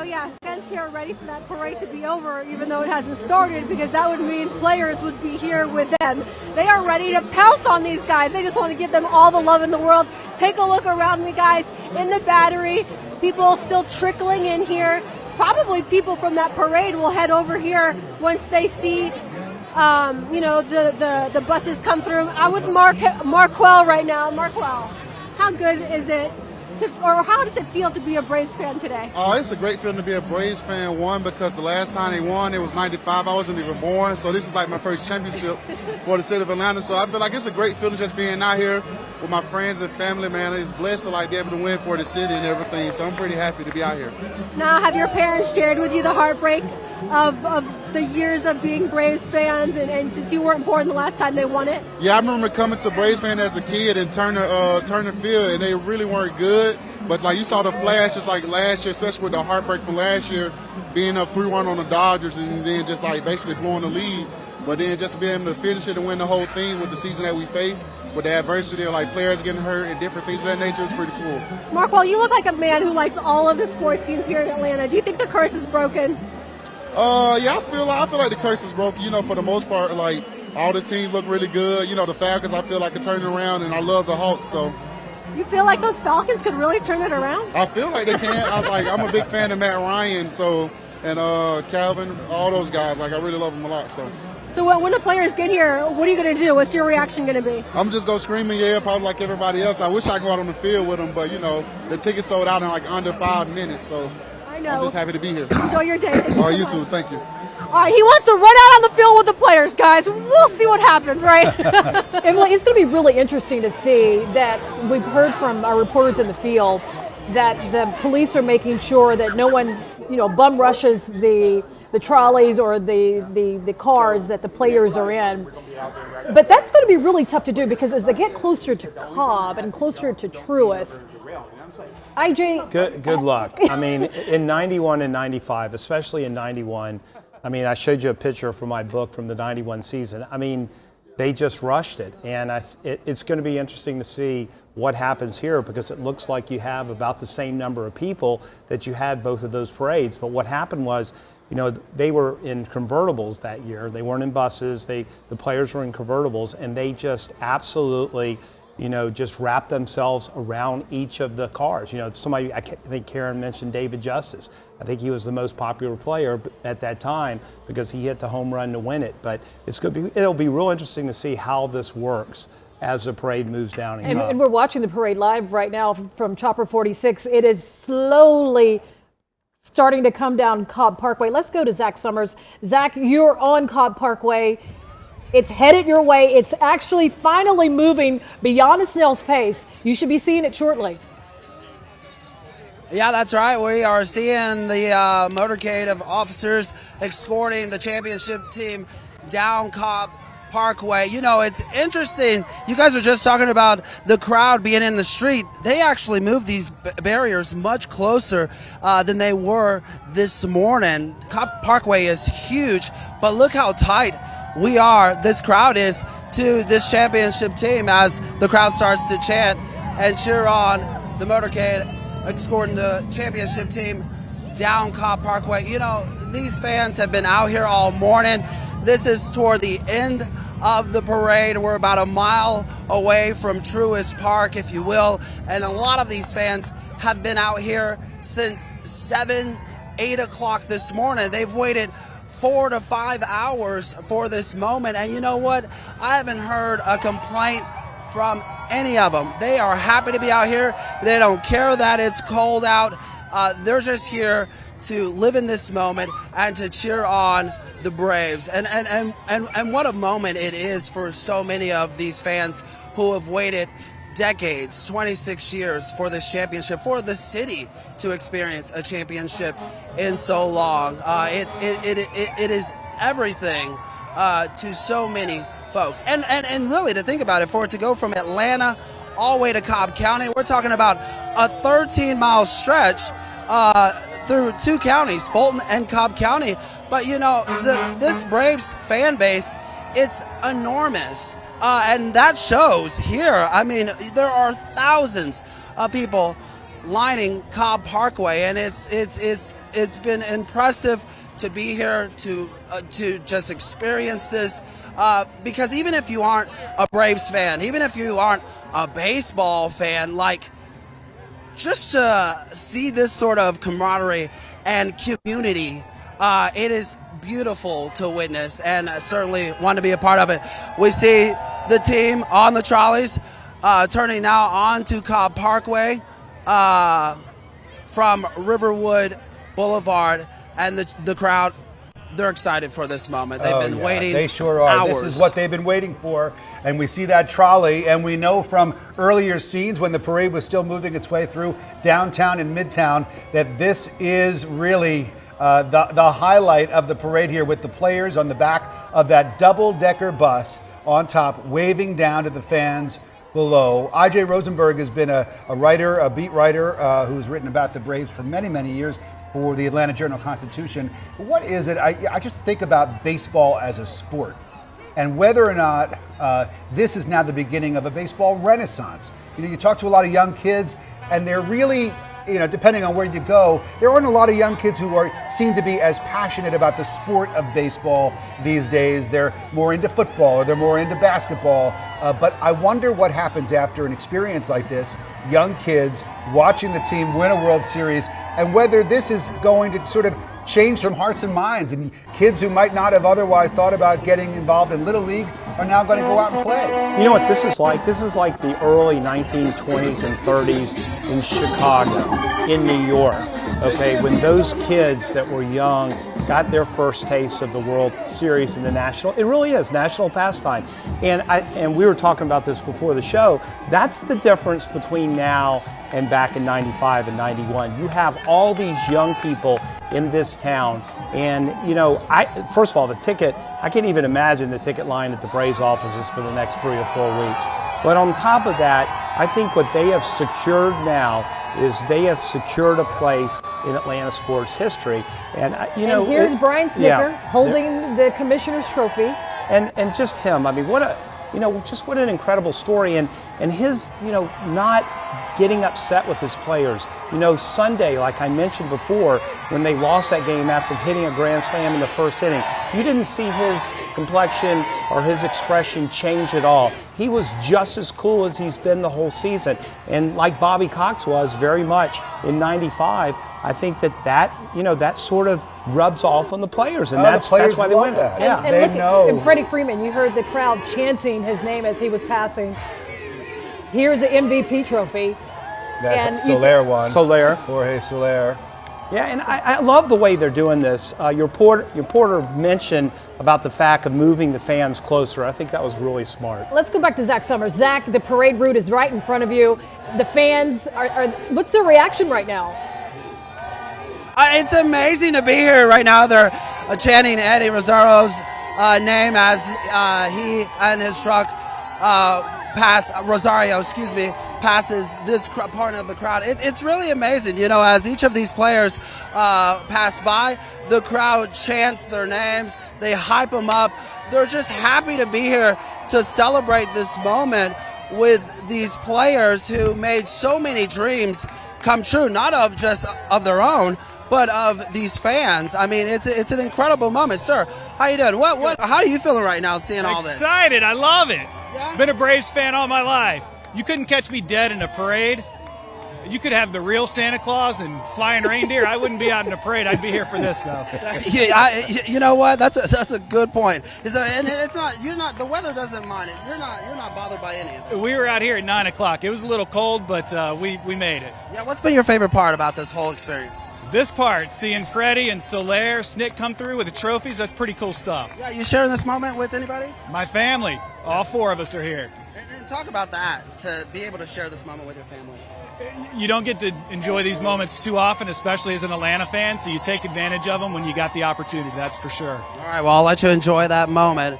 Oh yeah, fans here are ready for that parade to be over, even though it hasn't started, because that would mean players would be here with them. They are ready to pounce on these guys. They just want to give them all the love in the world. Take a look around me, guys, in the Battery. People still trickling in here. Probably people from that parade will head over here once they see, the buses come through. I'm with Marquell right now. Marquell, how good is it? Or how does it feel to be a Braves fan today? Oh, it's a great feeling to be a Braves fan, one, because the last time they won, it was 95. I wasn't even born, so this is like my first championship for the city of Atlanta. So I feel like it's a great feeling just being out here with my friends and family, man. It's blessed to be able to win for the city and everything, so I'm pretty happy to be out here. Now, have your parents shared with you the heartbreak of the years of being Braves fans, and since you weren't born the last time they won it? Yeah, I remember coming to Braves fan as a kid and Turner Field, and they really weren't good. But you saw the flashes last year, especially with the heartbreak from last year, being up 3-1 on the Dodgers and then just basically blowing the lead. But then just to be able to finish it and win the whole thing with the season that we faced, with the adversity of players getting hurt and different things of that nature, is pretty cool. Marquell, you look like a man who likes all of the sports teams here in Atlanta. Do you think the curse is broken? Yeah, I feel like the curse is broken. For the most part, all the teams look really good. The Falcons, I feel like are turning around, and I love the Hawks. So. You feel like those Falcons could really turn it around? I feel like they can. I'm a big fan of Matt Ryan, and Calvin, all those guys. I really love them a lot. So when the players get here, what are you going to do? What's your reaction going to be? I'm just going to scream and yell, probably like everybody else. I wish I could go out on the field with them, but, the tickets sold out in under 5 minutes. So I know. I'm just happy to be here. Enjoy your day. All right, you too. Thank you. All right, he wants to run out on the field with the players, guys. We'll see what happens, right? Emily, it's going to be really interesting to see that we've heard from our reporters in the field that the police are making sure that no one, bum rushes the trolleys or the cars that the players are in. But that's going to be really tough to do because as they get closer to Cobb and closer to Truist, IJ. Good luck. I mean, in 91 and 95, especially in 91, I showed you a picture from my book from the 91 season. They just rushed it. And it's going to be interesting to see what happens here because it looks like you have about the same number of people that you had both of those parades. But what happened was, they were in convertibles that year. They weren't in buses. The players were in convertibles, and they just absolutely, just wrapped themselves around each of the cars. Somebody, I think Karen mentioned David Justice. I think he was the most popular player at that time because he hit the home run to win it. But it'll be real interesting to see how this works as the parade moves down. And we're watching the parade live right now from Chopper 46. It is slowly starting to come down Cobb Parkway. Let's go to Zach Summers. Zach, you're on Cobb Parkway. It's headed your way. It's actually finally moving beyond a snail's pace. You should be seeing it shortly. Yeah, that's right. We are seeing the motorcade of officers escorting the championship team down Cobb Parkway. It's interesting. You guys are just talking about the crowd being in the street. They actually moved these barriers much closer than they were this morning. Cobb Parkway is huge, but look how tight this crowd is to this championship team as the crowd starts to chant and cheer on the motorcade escorting the championship team down Cobb Parkway. These fans have been out here all morning. This is toward the end of the parade. We're about a mile away from Truist Park, if you will, and a lot of these fans have been out here since 8 o'clock this morning. They've waited 4 to 5 hours for this moment, and you know what? I haven't heard a complaint from any of them. They are happy to be out here. They don't care that it's cold out. They're just here to live in this moment and to cheer on the Braves. And what a moment it is for so many of these fans who have waited decades, 26 years for this championship, for the city to experience a championship in so long. It is everything to so many folks. And really, to think about it, for it to go from Atlanta all the way to Cobb County, we're talking about a 13-mile stretch through 2 counties, Fulton and Cobb County. But, this Braves fan base, it's enormous. And that shows here. There are thousands of people lining Cobb Parkway, and it's been impressive to be here to just experience this. Because even if you aren't a Braves fan, even if you aren't a baseball fan, like, just to see this sort of camaraderie and community, it is beautiful to witness, and I certainly want to be a part of it. We see the team on the trolleys turning now onto Cobb Parkway from Riverwood Boulevard, and the crowd, they're excited for this moment. They've been waiting. They sure are. Hours. This is what they've been waiting for. And we see that trolley, and we know from earlier scenes when the parade was still moving its way through downtown and midtown that this is really the highlight of the parade here, with the players on the back of that double-decker bus on top, waving down to the fans below. I.J. Rosenberg has been a writer, a beat writer who's written about the Braves for many, many years for the Atlanta Journal-Constitution. What is it? I just think about baseball as a sport, and whether or not this is now the beginning of a baseball renaissance. You know, you talk to a lot of young kids, and they're really, depending on where you go, there aren't a lot of young kids who seem to be as passionate about the sport of baseball these days. They're more into football, or they're more into basketball. But I wonder what happens after an experience like this, young kids watching the team win a World Series, and whether this is going to sort of change some hearts and minds, and kids who might not have otherwise thought about getting involved in Little League are now going to go out and play. You know what this is like? This is like the early 1920s and 30s in Chicago, in New York, okay, when those kids that were young got their first taste of the World Series in the national, it really is national pastime. And we were talking about this before the show. That's the difference between now and back in 95 and 91. You have all these young people in this town, and first of all, the ticket, I can't even imagine the ticket line at the Braves offices for the next 3 or 4 weeks. But on top of that, I think what they have secured now is they have secured a place in Atlanta sports history. And and here's Brian Snicker holding the commissioner's trophy. And just him, I mean, what an incredible story, and his, not getting upset with his players. Sunday, like I mentioned before, when they lost that game after hitting a grand slam in the first inning, you didn't see his complexion or his expression change at all. He was just as cool as he's been the whole season. And like Bobby Cox was very much in 95, I think that sort of rubs off on the players, and that's why they win. That. Yeah, and they look know. And Freddie Freeman, you heard the crowd chanting his name as he was passing. Here's the MVP trophy. That Soler won. Soler. Jorge Soler. Yeah, and I love the way they're doing this. Your reporter mentioned about the fact of moving the fans closer. I think that was really smart. Let's go back to Zach Summers. Zach, the parade route is right in front of you. The fans are what's their reaction right now? It's amazing to be here right now. They're chanting Eddie Rosario's name as he and his truck passes this part of the crowd. It's really amazing, as each of these players pass by, the crowd chants their names, they hype them up. They're just happy to be here to celebrate this moment with these players who made so many dreams come true, not of just of their own, but of these fans. I mean, it's an incredible moment. Sir, how you doing? How are you feeling right now seeing all this? Excited. I love it. Yeah? Been a Braves fan all my life. You couldn't catch me dead in a parade. You could have the real Santa Claus and flying reindeer. I wouldn't be out in a parade. I'd be here for this, though. You know what? That's a good point. And it's not. You're not. The weather doesn't mind it. You're not bothered by any of it. We were out here at 9 o'clock. It was a little cold, but we made it. Yeah. What's been your favorite part about this whole experience? This part, seeing Freddie and Soler, Snick come through with the trophies, that's pretty cool stuff. Yeah. You sharing this moment with anybody? My family. All 4 of us are here. And talk about that, to be able to share this moment with your family. You don't get to enjoy these moments too often, especially as an Atlanta fan, so you take advantage of them when you got the opportunity, that's for sure. All right, well, I'll let you enjoy that moment.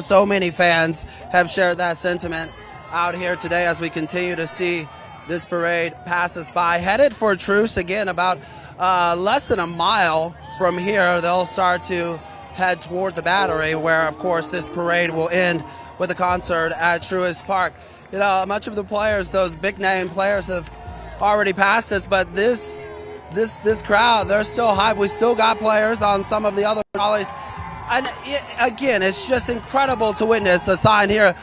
So many fans have shared that sentiment out here today as we continue to see this parade pass us by. Headed for Truce again, about less than a mile from here. They'll start to head toward the Battery, where, of course, this parade will end with a concert at Truist Park. Much of the players, those big-name players, have already passed us, but this crowd, they're still hype. We still got players on some of the other trolleys. And again, it's just incredible to witness a sign here.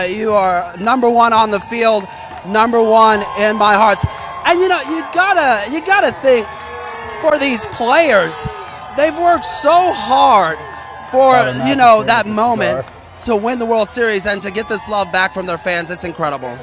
You are number one on the field, number one in my hearts. And you gotta think, for these players, they've worked so hard for that moment to win the World Series and to get this love back from their fans. It's incredible.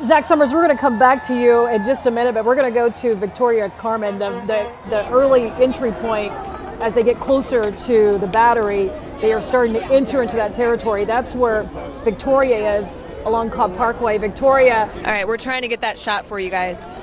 Zach Summers, we're going to come back to you in just a minute, but we're going to go to Victoria Carmen, the early entry point. As they get closer to the Battery, they are starting to enter into that territory. That's where Victoria is along Cobb Parkway. Victoria. All right, we're trying to get that shot for you guys.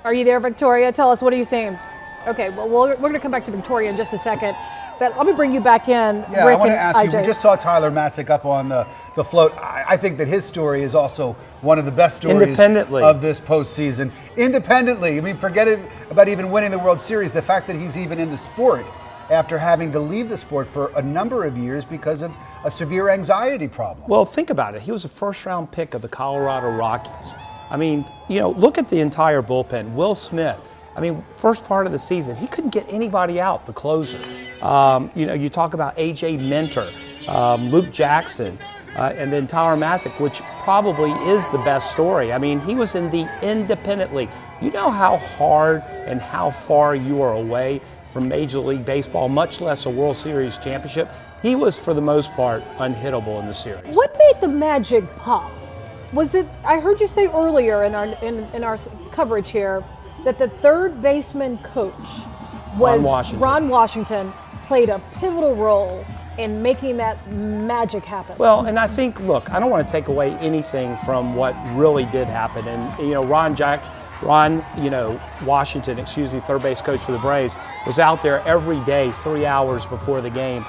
Are you there, Victoria? Tell us, what are you seeing? Okay, well, we're going to come back to Victoria in just a second. But let me bring you back in. Yeah, Rick, I want to ask you, IJ. we just saw Tyler Matzik up on the float. I think that his story is also one of the best stories of this postseason. Independently. I mean, forget it about even winning the World Series. The fact that he's even in the sport after having to leave the sport for a number of years because of a severe anxiety problem. Well, think about it. He was a first-round pick of the Colorado Rockies. I mean, look at the entire bullpen. Will Smith. I mean, first part of the season, he couldn't get anybody out, the closer. You talk about A.J. Minter, Luke Jackson, and then Tyler Matzik, which probably is the best story. I mean, he was in the independent league. You know how hard and how far you are away from Major League Baseball, much less a World Series championship. He was, for the most part, unhittable in the series. What made the magic pop? Was it? I heard you say earlier in our coverage here that the third baseman coach was Ron Washington, played a pivotal role in making that magic happen. Well, and I think, look, I don't want to take away anything from what really did happen. And, Ron Washington, third base coach for the Braves, was out there every day, 3 hours before the game,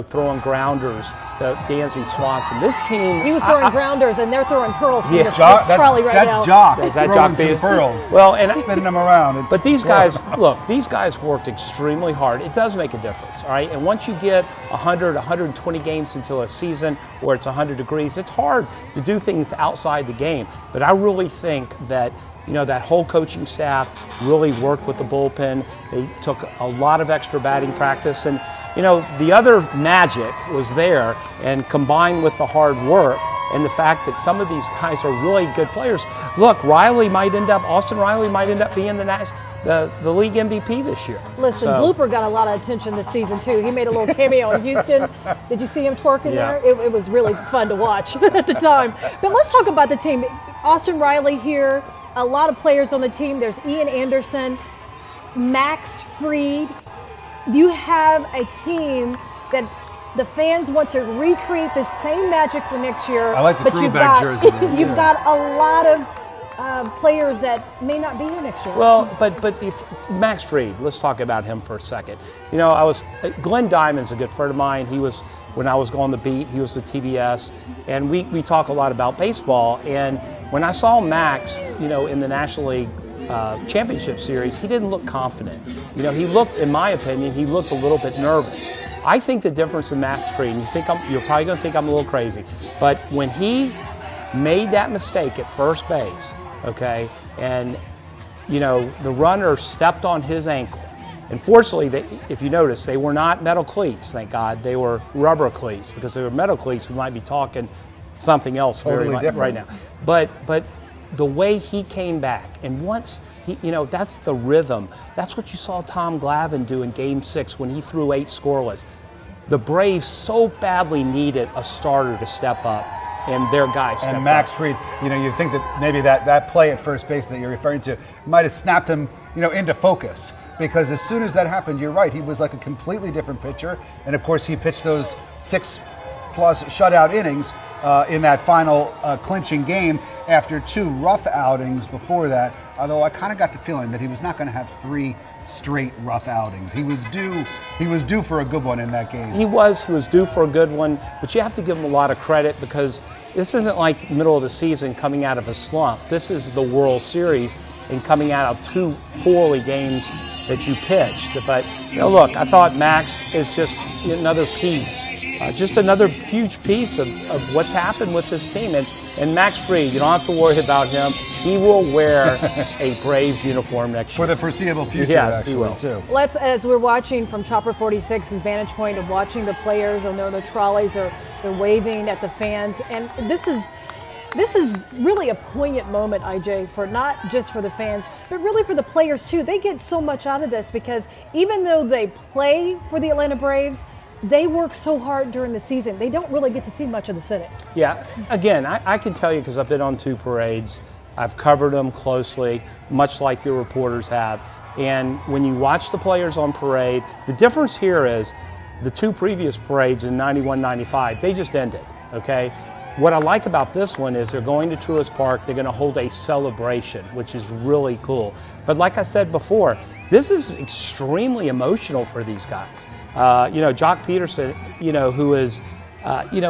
throwing grounders to Dansby Swanson. This team... He was throwing grounders, and they're throwing pearls from this trolley right now. That's Jock. Is that Jock some pearls. Well, and spinning them around. But these guys, look, these guys worked extremely hard. It does make a difference, all right? And once you get 100, 120 games into a season where it's 100 degrees, it's hard to do things outside the game. But I really think that that whole coaching staff really worked with the bullpen. They took a lot of extra batting practice. And, the other magic was there, and combined with the hard work and the fact that some of these guys are really good players. Look, Austin Riley might end up being the league MVP this year. Listen, Blooper got a lot of attention this season, too. He made a little cameo in Houston. Did you see him twerking there? It was really fun to watch at the time. But let's talk about the team. Austin Riley here. A lot of players on the team. There's Ian Anderson, Max Fried. You have a team that the fans want to recreate the same magic for next year. I like the throwback jersey. You've got a lot of players that may not be here next year. Well, but if Max Fried, let's talk about him for a second. Glenn Diamond's a good friend of mine. He was, when I was going the beat, he was the TBS, and we talk a lot about baseball. And when I saw Max, in the National League Championship Series, he didn't look confident. He looked, in my opinion, he looked a little bit nervous. I think the difference in Max Fried, and you're probably going to think I'm a little crazy, but when he made that mistake at first base, okay, and the runner stepped on his ankle. And fortunately, if you notice, they were not metal cleats, thank God. They were rubber cleats, because if they were metal cleats, we might be talking something else totally different right now. But the way he came back, and once that's the rhythm. That's what you saw Tom Glavine do in Game 6 when he threw 8 scoreless. The Braves so badly needed a starter to step up, and their guy stepped up. And Max Fried, you think that maybe that play at first base that you're referring to might have snapped him, into focus. Because as soon as that happened, you're right, he was like a completely different pitcher. And of course, he pitched those 6+ shutout innings in that final clinching game after 2 rough outings before that. Although I kind of got the feeling that he was not going to have 3 straight rough outings. He was due for a good one in that game. He was due for a good one, but you have to give him a lot of credit, because this isn't like middle of the season coming out of a slump. This is the World Series and coming out of 2 poorly games that you pitched. But look, I thought Max is just another piece just another huge piece of what's happened with this team. And Max Fried, you don't have to worry about him. He will wear a Braves uniform next year. For the foreseeable future, yes, actually, he will. too. Let's, as we're watching from Chopper 46's vantage point of watching the players on the trolleys, they're waving at the fans, and this is really a poignant moment, IJ, for not just for the fans, but really for the players too. They get so much out of this because even though they play for the Atlanta Braves, they work so hard during the season. They don't really get to see much of the city. Yeah, again, I can tell you because I've been on 2 parades. I've covered them closely, much like your reporters have. And when you watch the players on parade, the difference here is the 2 previous parades in 91, 95, they just ended, okay? What I like about this one is they're going to Truist Park. They're going to hold a celebration, which is really cool. But like I said before, this is extremely emotional for these guys. Jock Peterson, who is,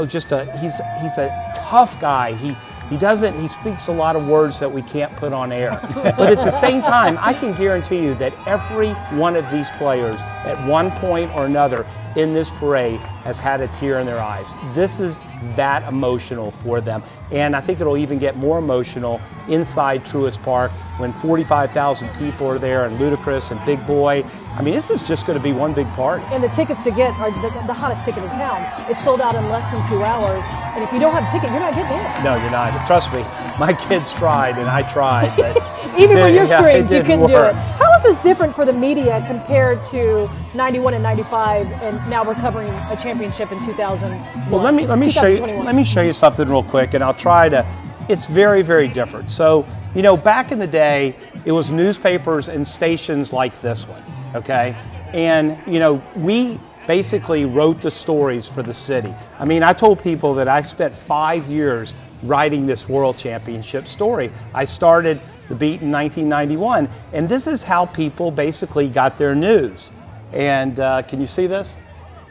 just he's a tough guy. He speaks a lot of words that we can't put on air. But at the same time, I can guarantee you that every one of these players at one point or another in this parade has had a tear in their eyes. This is that emotional for them. And I think it'll even get more emotional inside Truist Park when 45,000 people are there and Ludacris and Big Boy. I mean, this is just going to be one big party. And the tickets to get are the hottest ticket in town. It's sold out in less than 2 hours. And if you don't have a ticket, you're not getting in. No, you're not. Trust me, my kids tried and I tried. But even when you're screamed, you couldn't do work. it. How is this different for the media compared to 91 and 95, and now we're covering a championship in 2000? Well, let me show you. Let me show you something real quick, and I'll try to. It's very, very different. So, back in the day, it was newspapers and stations like this one, okay? And we basically wrote the stories for the city. I mean, I told people that I spent 5 years writing this World Championship story. I started the beat in 1991, and this is how people basically got their news. And can you see this?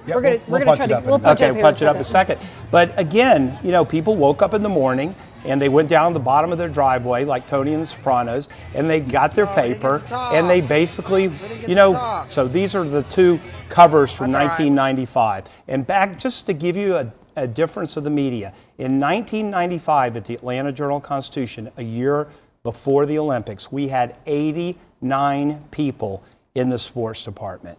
Yep, We're going to punch try it to up. Punch it up in a second. But again, people woke up in the morning and they went down the bottom of their driveway like Tony and the Sopranos, and they got their paper and they basically, so these are the 2 covers from 1995. And back, just to give you a difference of the media, in 1995 at the Atlanta Journal-Constitution, a year before the Olympics, we had 89 people in the sports department.